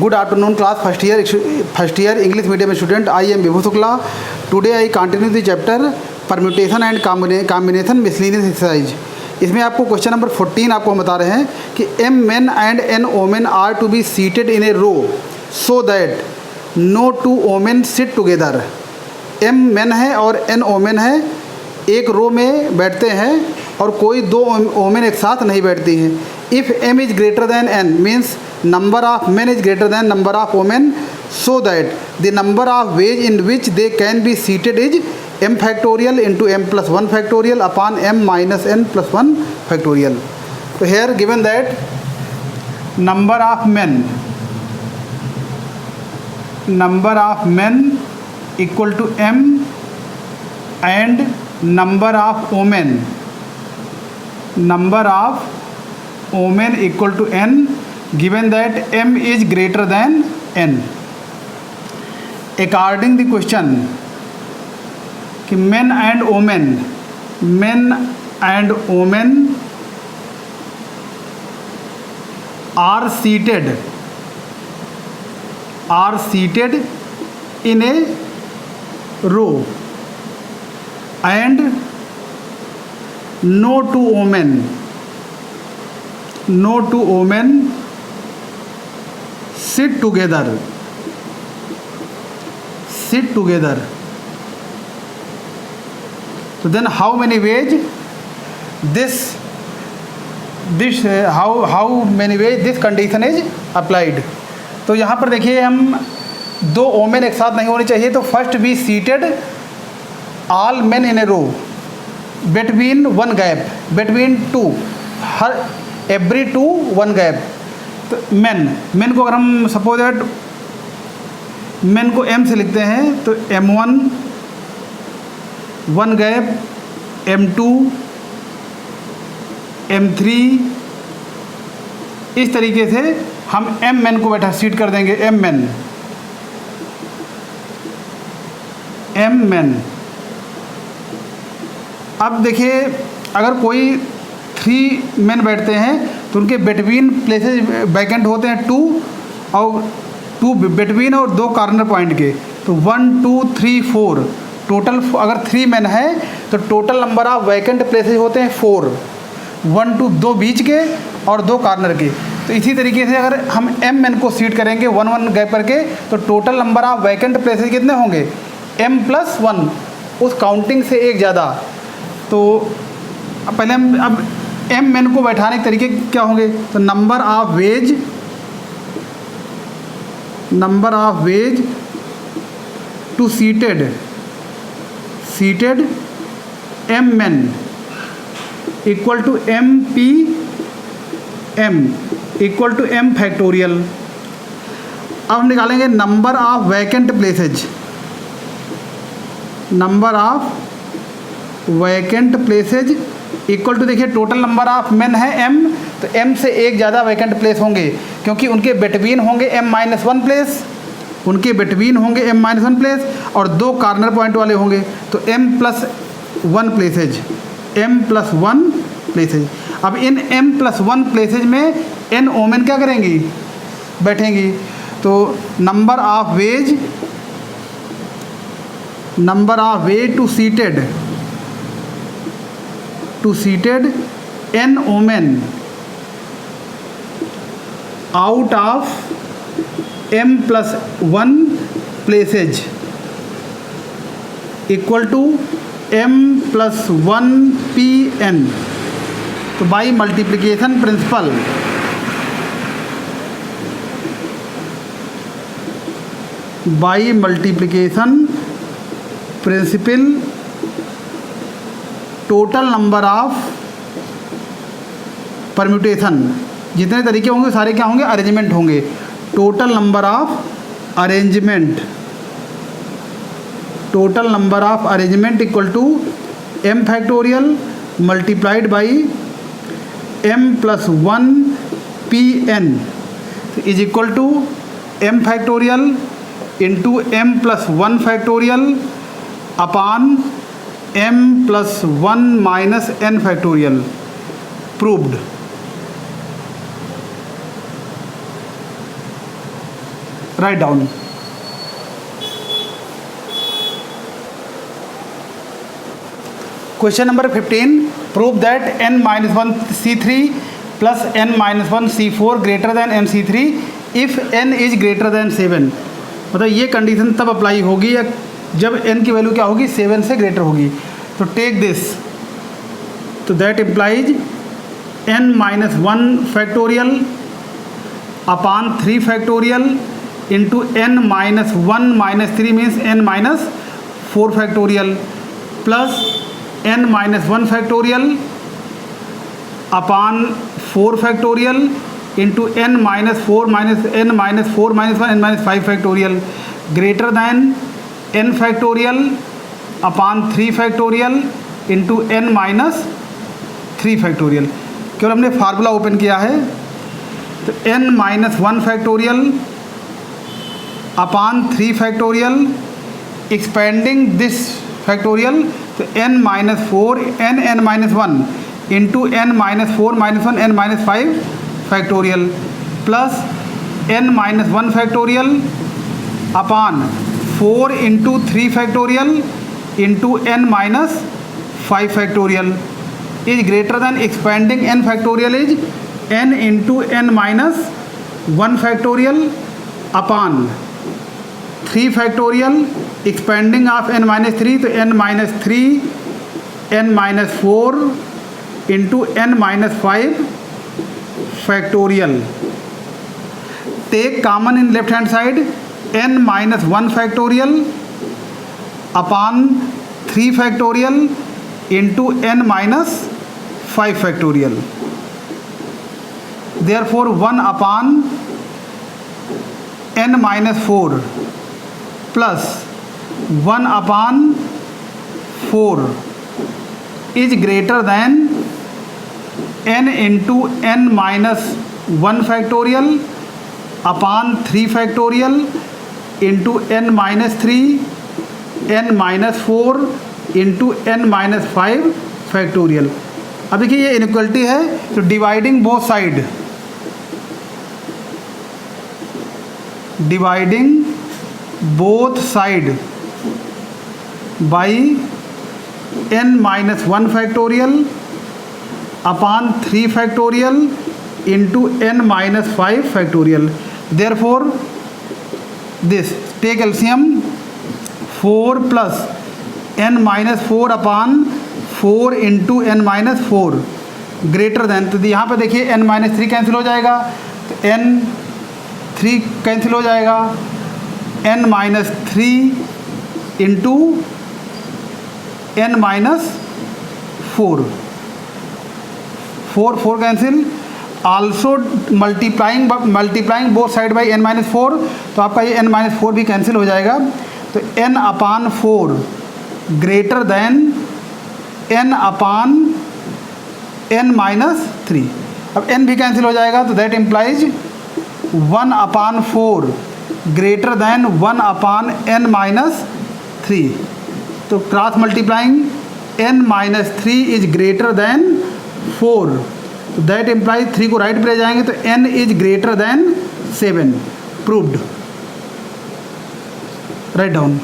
Good afternoon class, first year English medium student. I am Vibhu Shukla. Today I continue the chapter permutation and combination miscellaneous exercise. इसमें आपको question number 14 आपको हम बता रहे हैं कि m men and n women are to be seated in a row so that no two women sit together. m men है और n women है, एक रो में बैठते हैं और कोई दो वोमेन एक साथ नहीं बैठती हैं. If m is greater than n means number of men is greater than number of women so that the number of ways in which they can be seated is m factorial into m plus 1 factorial upon m minus n plus 1 factorial. तो here given that number of men equal to m and number of women equal to n, given that m is greater than n. According the question कि men and women are seated in a row and no two women sit together. So then how many ways how many ways this condition is applied. तो यहाँ पर देखिए हम दो women एक साथ नहीं होनी चाहिए, तो first be seated all men in a row between one gap, between two, her every two one gap. तो men को अगर हम सपोज दैट men को m से लिखते हैं तो m1 one gap, m2 m3, इस तरीके से हम m men को बैठा सीट कर देंगे. m men. अब देखिए अगर कोई 3 मेन बैठते हैं तो उनके बिटवीन प्लेसेस वैकेंट होते हैं 2 और 2 बिटवीन और 2 कॉर्नर पॉइंट के, तो 1 2 3 4 टोटल. अगर 3 मेन है तो total number of vacant places होते हैं 4, 1 2 2 बीच के और 2 कॉर्नर के. तो इसी तरीके से अगर हम m मेन को सीट करेंगे 1 1 गैप करके तो total number of vacant places कितने होंगे, m प्लस 1, उस काउंटिंग से एक ज़्यादा. तो पहले हम अब m मेन को बैठाने के तरीके क्या होंगे, तो number of ways to seated m men equal to m p m equal to m factorial. अब हम निकालेंगे number of vacant places equal to, देखिए टोटल नंबर ऑफ मेन है m, तो m से एक ज़्यादा वैकेंट प्लेस होंगे क्योंकि उनके बिटवीन होंगे m माइनस 1 प्लेस, और 2 कॉर्नर पॉइंट वाले होंगे तो m प्लस 1 प्लेसेज. अब इन m प्लस 1 प्लेसेज में n वोमेन क्या करेंगी, बैठेंगी. तो number of ways to seated n women out of m plus 1 places equal to m plus 1 pn. तो by multiplication principle total number of permutation, जितने तरीके होंगे सारे क्या होंगे, अरेंजमेंट होंगे. Total number of arrangement equal to m factorial multiplied by m plus 1 pn is equal to m factorial into m plus 1 factorial upon m plus 1 minus n factorial. Proved. Write down. Question number 15, prove that n-1 C3 plus n-1 C4 greater than n C3 if n is greater then 7। मतलब ये condition तब apply होगी या जब n की value क्या होगी, 7 से ग्रेटर होगी। तो टेक दिस, तो that implies n-1 factorial upon 3 factorial into n-1 3 means n-4 factorial plus n-1 factorial upon 4 factorial into n-4 n-4 -1 n-5 factorial greater than n factorial upon 3 factorial into n-3 factorial. केवल हमने formula open किया है, तो n-1 factorial upon 3 factorial expanding this factorial, तो n-4 n-1 into n-4 -1 n-5 factorial plus n-1 factorial upon 4 into 3 factorial into n-5 factorial is greater than expanding n factorial is n into n-1 factorial upon 3 factorial expanding of n-3, तो n-3 n-4 into n-5 factorial. Take common in left hand side n-1 factorial upon 3 factorial into n-5 factorial. Therefore 1 upon n-4 plus 1 upon 4 is greater than n into n-1 factorial upon 3 factorial into n-3 n-4 into n-5 factorial. अब देखिए ये inequality है, तो dividing both side, dividing both side by n-1 factorial upon 3 factorial into n-5 factorial. Therefore this take LCM 4 plus n-4 upon 4 into n-4 greater than, तो यहाँ पे देखिए n-3 cancel हो जाएगा, तो n-3 कैंसिल हो जाएगा, n-3 into n-4 4 cancel, also multiplying both side by n-4, तो आपका ये n-4 भी कैंसिल हो जाएगा, तो n upon 4 greater than n upon n-3। अब n भी कैंसिल हो जाएगा, तो that implies 1 upon 4 greater than 1 upon n-3। तो cross multiplying n-3 is greater then 4, तो दैट इम्प्लाइज 3 को राइट पे ले जाएंगे, तो n is greater then 7। Proved. Write down.